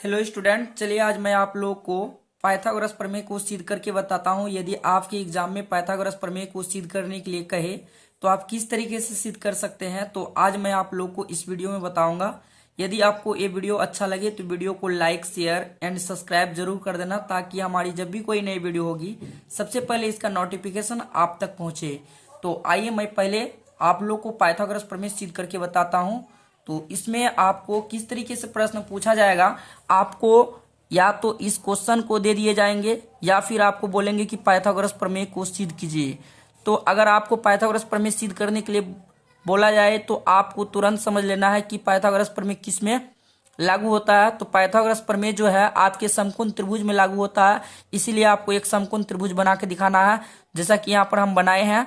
Hello student, चलिए आज मैं आप लोग को पाइथागोरस प्रमेय को सिद्ध करके बताता हूँ। यदि आपके एग्जाम में पाइथागोरस प्रमेय को सिद्ध करने के लिए कहे तो आप किस तरीके से सिद्ध कर सकते हैं, तो आज मैं आप लोग को इस वीडियो में बताऊंगा। यदि आपको ये वीडियो अच्छा लगे तो वीडियो को लाइक, शेयर एंड सब्सक्राइब जरूर कर देना, ताकि हमारी जब भी कोई नई वीडियो होगी सबसे पहले इसका नोटिफिकेशन आप तक पहुंचे। तो आइए मैं पहले आप लोग को पाइथागोरस प्रमेय सिद्ध करके बताता हूँ। तो इसमें आपको किस तरीके से प्रश्न पूछा जाएगा, आपको या तो इस क्वेश्चन को दे दिए जाएंगे या फिर आपको बोलेंगे कि पाइथागोरस प्रमेय को सिद्ध कीजिए। तो अगर आपको पाइथागोरस प्रमेय सिद्ध करने के लिए बोला जाए तो आपको तुरंत समझ लेना है कि पाइथागोरस प्रमेय किस में लागू होता है। तो पाइथागोरस प्रमेय जो है आपके समकोण त्रिभुज में लागू होता है, इसीलिए आपको एक समकोण त्रिभुज बना के दिखाना है, जैसा कि यहाँ पर हम बनाए हैं।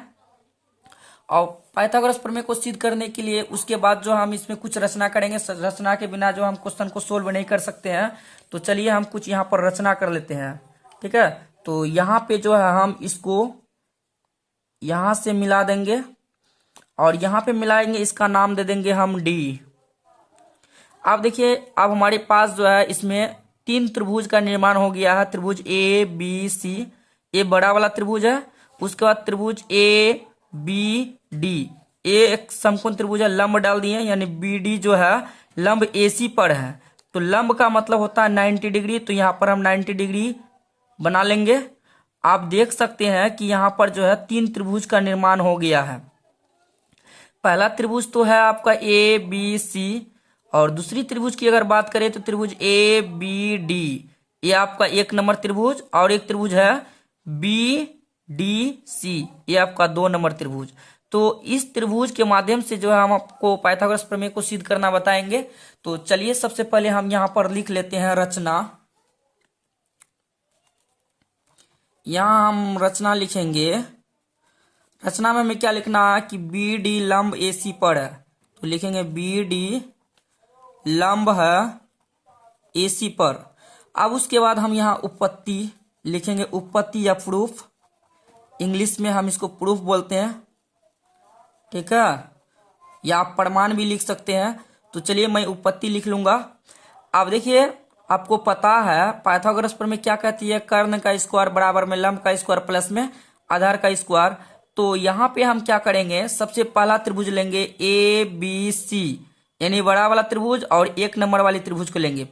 और पाइथागोरस प्रमेय को सिद्ध करने के लिए उसके बाद जो हम इसमें कुछ रचना करेंगे, रचना के बिना जो हम क्वेश्चन को सोल्व नहीं कर सकते हैं। तो चलिए हम कुछ यहाँ पर रचना कर लेते हैं, ठीक है। तो यहाँ पे जो है हम इसको यहाँ से मिला देंगे और यहाँ पे मिलाएंगे, इसका नाम दे देंगे हम डी। अब देखिए, अब हमारे पास जो है इसमें तीन त्रिभुज का निर्माण हो गया है। त्रिभुज ए बी सी, ये बड़ा वाला त्रिभुज है। उसके बाद त्रिभुज ए बी डी, ए एक समकोण त्रिभुज है, लंब डाल दिए, यानी बी डी जो है लंब एसी पर है। तो लंब का मतलब होता है 90 डिग्री, तो यहाँ पर हम 90 डिग्री बना लेंगे। आप देख सकते हैं कि यहाँ पर जो है तीन त्रिभुज का निर्माण हो गया है। पहला त्रिभुज तो है आपका ए बी सी, और दूसरी त्रिभुज की अगर बात करें तो त्रिभुज ए बी डी, ये आपका एक नंबर त्रिभुज, और एक त्रिभुज है बी डी सी, ये आपका 2 नंबर त्रिभुज। तो इस त्रिभुज के माध्यम से जो है हम आपको पाइथागोरस प्रमेय को सिद्ध करना बताएंगे। तो चलिए सबसे पहले हम यहाँ पर लिख लेते हैं रचना। यहाँ हम रचना लिखेंगे। रचना में हमें क्या लिखना है कि बी डी लंब ए सी पर है, तो लिखेंगे बी डी लंब है ए सी पर। अब उसके बाद हम यहाँ उपपत्ति लिखेंगे, उपपत्ति या प्रूफ, इंग्लिश में हम इसको प्रूफ बोलते हैं, ठीक है, या आप प्रमाण भी लिख सकते हैं। तो चलिए मैं उपपत्ति लिख लूंगा। अब देखिए, आपको पता है पाइथागोरस प्रमेय क्या कहती है, कर्ण का स्क्वायर बराबर में लंब का स्क्वायर प्लस में आधार का स्क्वायर। तो यहाँ पे हम क्या करेंगे, सबसे पहला त्रिभुज लेंगे ए बी सी, यानी बड़ा वाला त्रिभुज, और एक नंबर वाली त्रिभुज को लेंगे।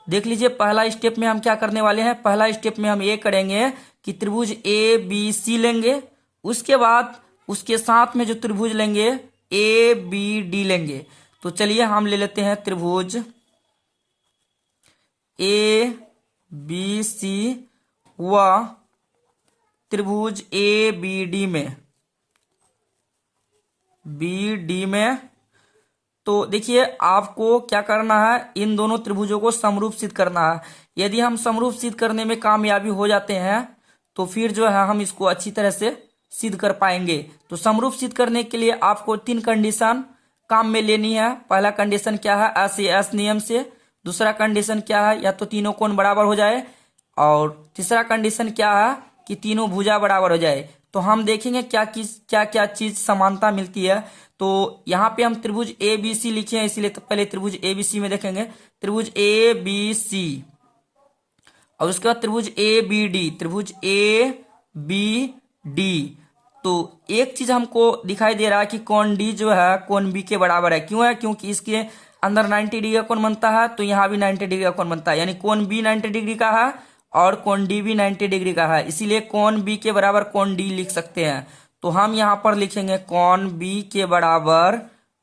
देख लीजिए पहला स्टेप में हम क्या करने वाले हैं। पहला स्टेप में हम ये करेंगे कि त्रिभुज ए बी सी लेंगे, उसके बाद उसके साथ में जो त्रिभुज लेंगे ए बी डी लेंगे। तो चलिए हम ले लेते हैं त्रिभुज ए बी सी व त्रिभुज ए बी डी में। तो देखिए, आपको क्या करना है, इन दोनों त्रिभुजों को समरूप सिद्ध करना है। यदि हम समरूप सिद्ध करने में कामयाबी हो जाते हैं तो फिर जो है हम इसको अच्छी तरह से सिद्ध कर पाएंगे। तो समरूप सिद्ध करने के लिए आपको 3 कंडीशन काम में लेनी है। पहला कंडीशन क्या है, एस नियम से। दूसरा कंडीशन क्या है, या तो तीनों कोण बराबर हो जाए, और तीसरा कंडीशन क्या है कि तीनों भुजा बराबर हो जाए। तो हम देखेंगे क्या क्या चीज समानता मिलती है। तो यहाँ पे हम त्रिभुज ए बी सी लिखे हैं, इसीलिए तो पहले त्रिभुज ए बी सी में देखेंगे, त्रिभुज ए बी सी, और उसके बाद त्रिभुज ए बी डी, त्रिभुज ए बी डी। तो एक चीज हमको दिखाई दे रहा है कि कोण डी जो है कोण बी के बराबर है। क्यों है, क्योंकि इसके अंदर 90 डिग्री का कोण बनता है, तो यहाँ भी 90 डिग्री का कोण बनता है, यानी कोण बी 90 डिग्री का है और कोण डी भी 90 डिग्री का है, इसीलिए कोण बी के बराबर कोण डी लिख सकते हैं। तो हम यहाँ पर लिखेंगे कोण बी के बराबर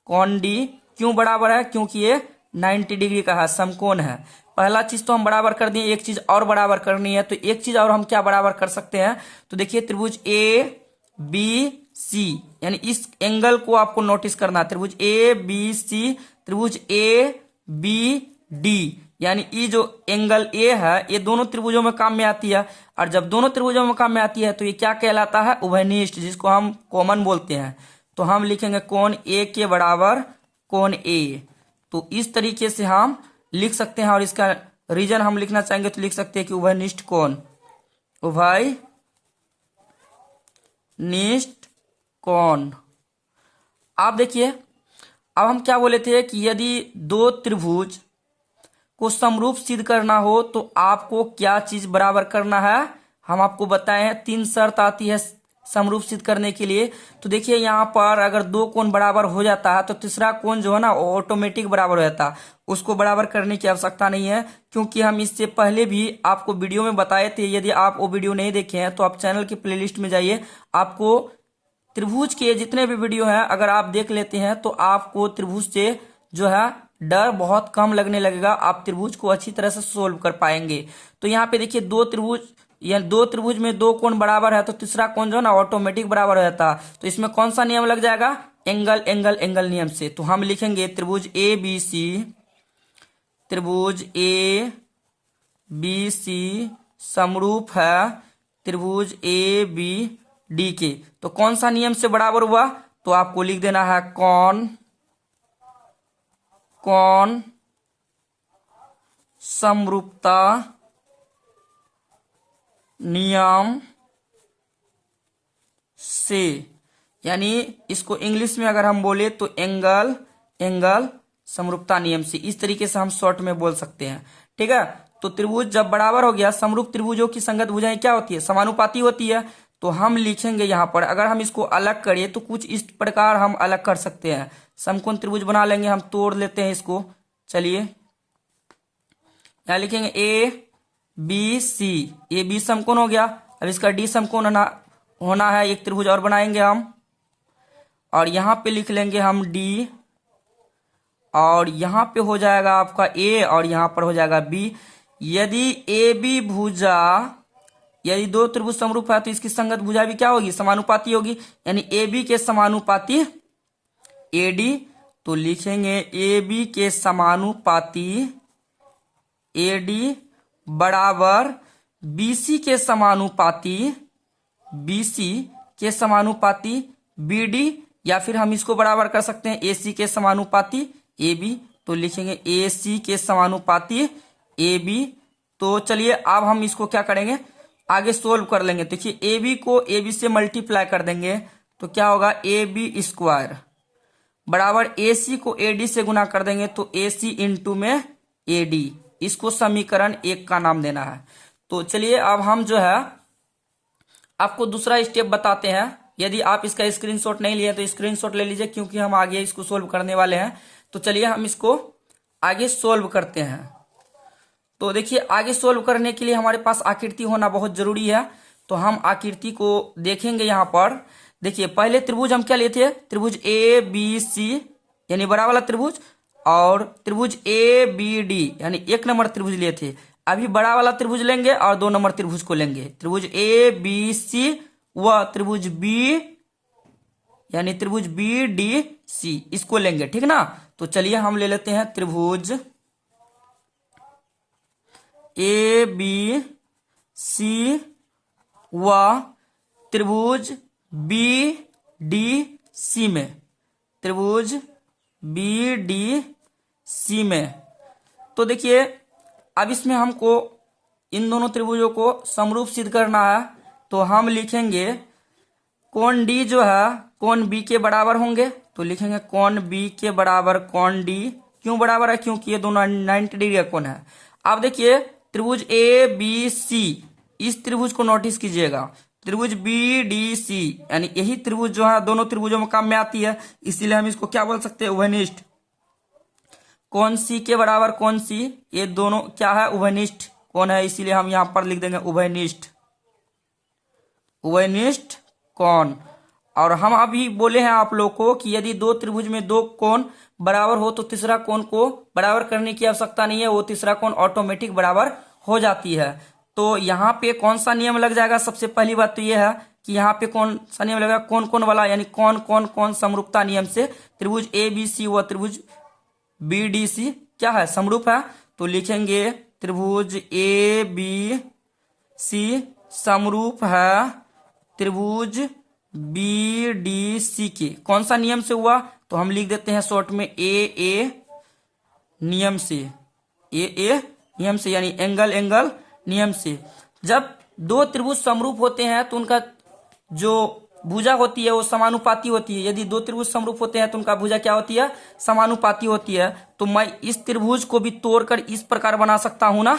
कोण डी। क्यों बराबर है, क्योंकि ये 90 डिग्री का है, समकोण है। पहला चीज तो हम बराबर कर दिए, एक चीज और बराबर करनी है। तो एक चीज और हम क्या बराबर कर सकते हैं, तो देखिए त्रिभुज ए बी सी, यानी इस एंगल को आपको नोटिस करना है। त्रिभुज ए बी सी, त्रिभुज ए बी डी, यानी ये जो एंगल ए है ये दोनों त्रिभुजों में काम में आती है। और जब दोनों त्रिभुजों में काम में आती है तो ये क्या कहलाता है, उभयनिष्ठ, जिसको हम कॉमन बोलते हैं। तो हम लिखेंगे कोण ए के बराबर कोण ए। तो इस तरीके से हम लिख सकते हैं, और इसका रीजन हम लिखना चाहेंगे तो लिख सकते हैं कि उभयनिष्ठ कोण, उभयनिष्ठ कोण। आप देखिए, अब हम क्या बोले थे कि यदि दो त्रिभुज को समरूप सिद्ध करना हो तो आपको क्या चीज बराबर करना है, हम आपको बताए हैं 3 शर्त आती है समरूप सिद्ध करने के लिए। तो देखिए यहाँ पर अगर 2 कोण बराबर हो जाता है तो तीसरा कोण जो है ना ऑटोमेटिक बराबर हो जाता है, उसको बराबर करने की आवश्यकता नहीं है, क्योंकि हम इससे पहले भी आपको वीडियो में बताए थे। यदि आप वो वीडियो नहीं देखे हैं तो आप चैनल की प्लेलिस्ट में जाइए, आपको त्रिभुज के जितने भी वीडियो हैं अगर आप देख लेते हैं तो आपको त्रिभुज से जो है डर बहुत कम लगने लगेगा, आप त्रिभुज को अच्छी तरह से सोल्व कर पाएंगे। तो यहाँ पे देखिए 2 त्रिभुज या 2 त्रिभुज में 2 कोण बराबर है तो तीसरा कोण जो है ना ऑटोमेटिक बराबर हो जाता है। तो इसमें कौन सा नियम लग जाएगा, एंगल एंगल एंगल नियम से। तो हम लिखेंगे त्रिभुज ए बी सी, त्रिभुज ए बी सी समरूप है त्रिभुज ए बी डी के। तो कौन सा नियम से बराबर हुआ, तो आपको लिख देना है कौन कौन समरूपता नियम से, यानी इसको इंग्लिश में अगर हम बोले तो एंगल एंगल समरूपता नियम से। इस तरीके से हम शॉर्ट में बोल सकते हैं, ठीक है। तो त्रिभुज जब बराबर हो गया, समरूप त्रिभुजों की संगत भुजाएं क्या होती है, समानुपाती होती है। तो हम लिखेंगे यहाँ पर, अगर हम इसको अलग करें तो कुछ इस प्रकार हम अलग कर सकते हैं, समकोण त्रिभुज बना लेंगे। हम तोड़ लेते हैं इसको, चलिए यहाँ लिखेंगे A B C, A B समकोण हो गया। अब इसका डी समकोण होना है, एक त्रिभुज और बनाएंगे हम, और यहाँ पे लिख लेंगे हम डी, और यहाँ पे हो जाएगा आपका ए और यहाँ पर हो जाएगा बी। यदि ए बी भुजा, यदि 2 त्रिभुज समरूप है तो इसकी संगत भुजा भी क्या होगी, समानुपाती होगी, यानी ए बी के समानुपाती ए डी। तो लिखेंगे ए बी के समानुपाती ए डी बराबर बी सी के समानुपाती बी सी के समानुपाती बी डी, या फिर हम इसको बराबर कर सकते हैं ए सी के समानुपाती ए बी। तो लिखेंगे ए सी के समानुपाती ए बी। तो चलिए अब हम इसको क्या करेंगे, आगे सोल्व कर लेंगे। देखिए ए बी को ए बी से मल्टीप्लाई कर देंगे तो क्या होगा, ए बी स्क्वायर बराबर ए सी को ए डी से गुना कर देंगे तो ए सी इंटू में ए डी। इसको समीकरण 1 का नाम देना है। तो चलिए अब हम जो है आपको दूसरा स्टेप बताते हैं। यदि आप इसका स्क्रीनशॉट नहीं लिए तो स्क्रीनशॉट ले लीजिए, क्योंकि हम आगे इसको सोल्व करने वाले हैं। तो चलिए हम इसको आगे सोल्व करते हैं। तो देखिए आगे सोल्व करने के लिए हमारे पास आकृति होना बहुत जरूरी है। तो हम आकृति को देखेंगे यहाँ पर। देखिए पहले त्रिभुज हम क्या लिए थे, त्रिभुज ए बी सी यानी बड़ा वाला त्रिभुज, और त्रिभुज ए बी डी यानी 1 नंबर त्रिभुज लिए थे। अभी बड़ा वाला त्रिभुज लेंगे और 2 नंबर त्रिभुज को लेंगे, त्रिभुज ए बी सी व त्रिभुज बी यानी त्रिभुज बी डी सी, इसको लेंगे, ठीक ना। तो चलिए हम ले लेते हैं त्रिभुज ए बी सी व त्रिभुज बी डी सी में, त्रिभुज बी डी सी में। तो देखिए अब इसमें हमको इन दोनों त्रिभुजों को समरूप सिद्ध करना है। तो हम लिखेंगे कोण डी जो है कोण बी के बराबर होंगे। तो लिखेंगे कोण बी के बराबर कोण डी। क्यों बराबर है, क्योंकि ये दोनों 90 डिग्री का कोण है। अब देखिए त्रिभुज ए बी सी, इस त्रिभुज को नोटिस कीजिएगा, त्रिभुज बी डी सी यानी यही त्रिभुज जो है दोनों त्रिभुजों में काम में आती है, इसीलिए हम इसको क्या बोल सकते हैं, उभयनिष्ठ। कोण सी के बराबर कोण सी, ये दोनों क्या है, उभयनिष्ठ कोण है, इसीलिए हम यहां पर लिख देंगे उभयनिष्ठ, उभयनिष्ठ कोण। और हम अभी बोले हैं आप लोग को कि यदि 2 त्रिभुज में 2 कोण बराबर हो तो तीसरा कोण को बराबर करने की आवश्यकता नहीं है, वो तीसरा कोण ऑटोमेटिक बराबर हो जाती है। तो यहाँ पे कौन सा नियम लग जाएगा, सबसे पहली बात तो ये है कि यहाँ पे कौन सा नियम लगेगा, कौन कौन वाला, यानी कौन कौन कौन समरूपता नियम से त्रिभुज ए बी सी व त्रिभुज बी डी सी क्या है, समरूप है। तो लिखेंगे त्रिभुज ए बी सी समरूप है त्रिभुज बी डी सी के। कौन सा नियम से हुआ, तो हम लिख देते हैं शॉर्ट में ए नियम से, ए नियम से यानी एंगल एंगल नियम से। जब 2 त्रिभुज समरूप होते हैं तो उनका जो भुजा होती है वो समानुपाती होती है। यदि दो त्रिभुज समरूप होते हैं तो उनका भुजा क्या होती है, समानुपाती होती है। तो मैं इस त्रिभुज को भी तोड़कर इस प्रकार बना सकता हूं ना।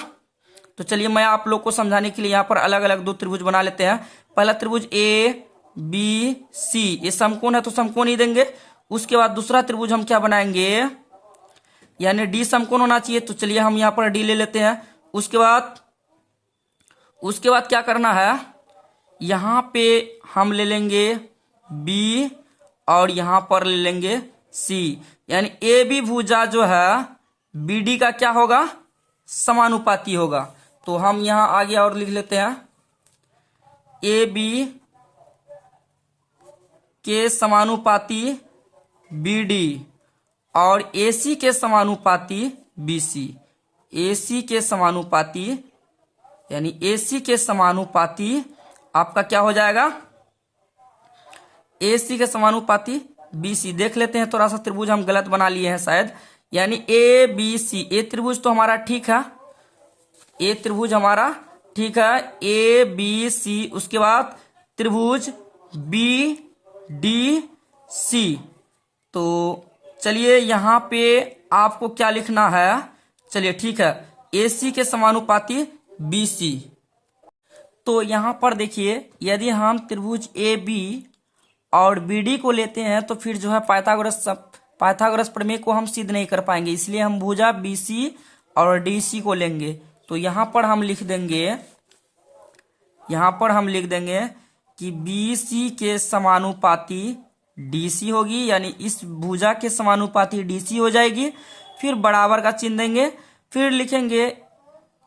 तो चलिए मैं आप लोग को समझाने के लिए यहाँ पर अलग अलग दो त्रिभुज बना लेते हैं। पहला त्रिभुज ए बी सी, ये समकोण है तो समकोण ही देंगे। उसके बाद दूसरा त्रिभुज हम क्या बनाएंगे, यानी डी समकोण होना चाहिए। तो चलिए हम यहाँ पर डी ले लेते हैं। उसके बाद क्या करना है, यहाँ पे हम ले लेंगे बी और यहाँ पर ले लेंगे सी, यानी ए बी भुजा जो है बी डी का क्या होगा, समानुपाती होगा। तो हम यहाँ आगे और लिख लेते हैं, ए बी के समानुपाती बी डी और ए सी के समानुपाती बी सी। ए सी के समानुपाती यानी ए सी के समानुपाती आपका क्या हो जाएगा, ए सी के समानुपाती बी सी। देख लेते हैं, थोड़ा सा त्रिभुज हम गलत बना लिए हैं शायद, यानी ए बी सी। ए त्रिभुज तो हमारा ठीक है, ए त्रिभुज हमारा ठीक है, ए बी सी। उसके बाद त्रिभुज बी डी सी। तो चलिए यहाँ पे आपको क्या लिखना है, चलिए ठीक है, ए सी के समानुपाती बी सी। तो यहाँ पर देखिए, यदि हम त्रिभुज ए बी और बी डी को लेते हैं तो फिर जो है पाइथागोरस प्रमेय को हम सिद्ध नहीं कर पाएंगे, इसलिए हम भुजा बी सी और डी सी को लेंगे। तो यहाँ पर हम लिख देंगे कि बी सी के समानुपाती डी सी होगी, यानी इस भुजा के समानुपाती डी सी हो जाएगी। फिर बराबर का चिन्ह देंगे, फिर लिखेंगे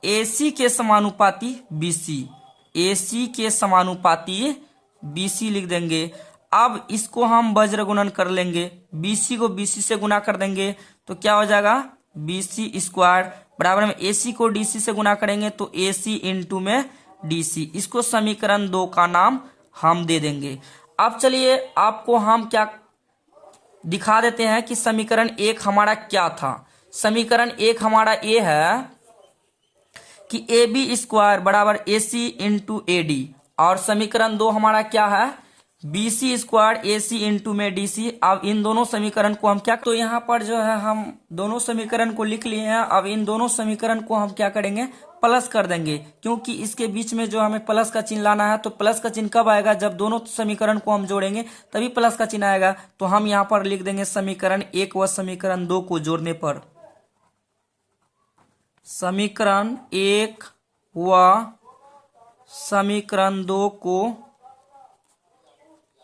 ए सी के समानुपाती बी सी, ए सी के समानुपाती बी सी लिख देंगे। अब इसको हम वज्र गुणन कर लेंगे, बी सी को बी सी से गुना कर देंगे तो क्या हो जाएगा, बी सी स्क्वायर बराबर में ए सी को डी सी से गुना करेंगे तो ए सी इंटू में डी सी। इसको समीकरण 2 का नाम हम दे देंगे। अब चलिए आपको हम क्या दिखा देते हैं कि समीकरण 1 हमारा क्या था। समीकरण 1 हमारा ये है कि ए बी स्क्वायर बराबर ए सी इंटू ए डी, और समीकरण 2 हमारा क्या है, बी सी स्क्वायर ए सी इंटू में डी सी। अब इन दोनों समीकरण को हम क्या, तो यहाँ पर जो है हम दोनों समीकरण को लिख लिए हैं। अब इन दोनों समीकरण को हम क्या करेंगे, प्लस कर देंगे, क्योंकि इसके बीच में जो हमें प्लस का चिन्ह लाना है। तो प्लस का चिन्ह कब आएगा, जब दोनों समीकरण को हम जोड़ेंगे तभी प्लस का चिन्ह आएगा। तो हम यहाँ पर लिख देंगे समीकरण 1 व समीकरण 2 को जोड़ने पर, समीकरण 1 व समीकरण 2 को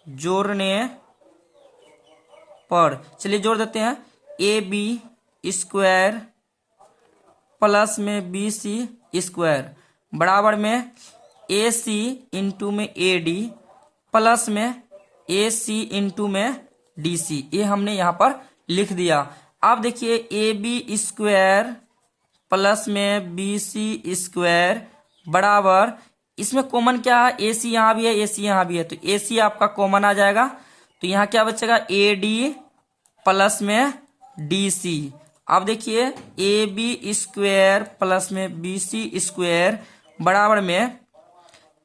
जोड़ने पर, चलिए जोड़ देते हैं, ए बी स्क्वायर प्लस में बी सी स्क्वायर बराबर में ए सी इंटू में ए डी प्लस में ए सी इंटू में डी सी। ये हमने यहाँ पर लिख दिया। अब देखिए ए बी स्क्वायर प्लस में बी सी स्क्वायर बराबर, इसमें कॉमन क्या है, ए सी यहाँ भी है, ए सी यहाँ भी है, तो ए सी आपका कॉमन आ जाएगा। तो यहाँ क्या बचेगा, ए डी प्लस में डी सी। अब देखिए ए बी स्क्वायर प्लस में बी सी स्क्वायर बराबर में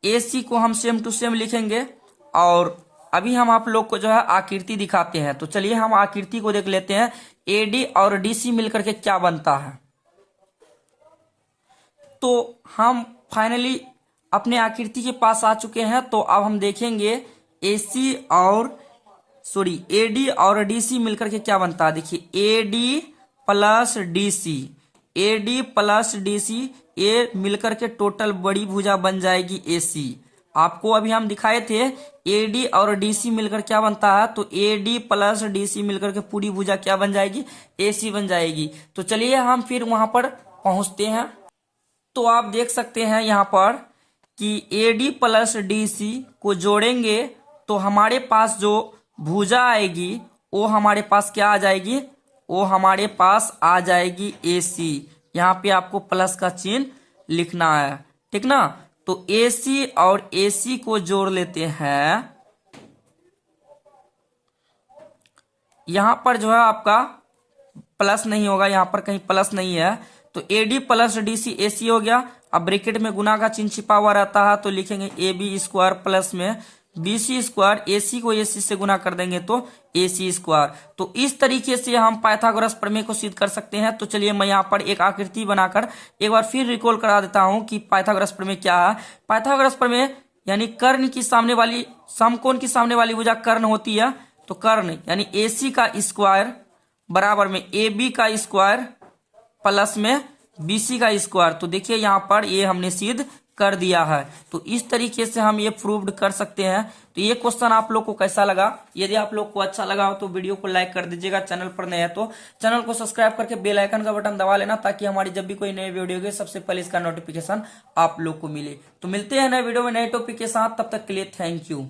ए सी को हम सेम टू सेम लिखेंगे। और अभी हम आप लोग को जो है आकृति दिखाते हैं। तो चलिए हम आकृति को देख लेते हैं, ए डी और डी सी मिलकर के क्या बनता है। तो हम फाइनली अपने आकृति के पास आ चुके हैं। तो अब हम देखेंगे ए डी और डी सी मिलकर के क्या बनता है। देखिए A D plus D C, A D plus D C, ये मिलकर के टोटल बड़ी भुजा बन जाएगी ए सी। आपको अभी हम दिखाए थे ए डी और डी सी मिलकर क्या बनता है, तो A D plus D C मिलकर के पूरी भुजा क्या बन जाएगी, ए सी बन जाएगी। तो चलिए हम फिर वहां पर पहुंचते हैं। तो आप देख सकते हैं यहाँ पर कि A D plus D C को जोड़ेंगे तो हमारे पास जो भुजा आएगी वो हमारे पास क्या आ जाएगी, वो हमारे पास आ जाएगी ए सी। यहाँ पे आपको प्लस का चिन्ह लिखना है, ठीक ना। तो ए सी और ए सी को जोड़ लेते हैं। यहाँ पर जो है आपका प्लस नहीं होगा, यहाँ पर कहीं प्लस नहीं है। तो A D plus D C A C हो गया। अब ब्रैकेट में गुना का चिन्ह छिपा हुआ रहता है तो लिखेंगे ए बी स्क्वायर प्लस में BC स्क्वायर, AC को AC से गुना कर देंगे तो AC स्क्वायर। तो इस तरीके से हम पाइथागोरस प्रमेय को सिद्ध कर सकते हैं। तो चलिए मैं यहाँ पर एक आकृति बनाकर एक बार फिर रिकॉल करा देता हूं कि पाइथागोरस प्रमेय क्या है। पाइथागोरस प्रमेय यानी कर्ण की सामने वाली, समकोण की सामने वाली भुजा कर्ण होती है, तो कर्ण यानी AC का स्क्वायर बराबर में AB का स्क्वायर प्लस में BC का स्क्वायर। तो देखिए यहाँ पर ये हमने सिद्ध कर दिया है। तो इस तरीके से हम ये प्रूव्ड कर सकते हैं। तो ये क्वेश्चन आप लोग को कैसा लगा? यदि आप लोग को अच्छा लगा हो तो वीडियो को लाइक कर दीजिएगा। चैनल पर नए हैं तो चैनल को सब्सक्राइब करके बेल आइकन का बटन दबा लेना, ताकि हमारी जब भी कोई नई वीडियो होगी सबसे पहले इसका नोटिफिकेशन आप लोग को मिले। तो मिलते हैं नए वीडियो में नए टॉपिक के साथ, तब तक के लिए थैंक यू।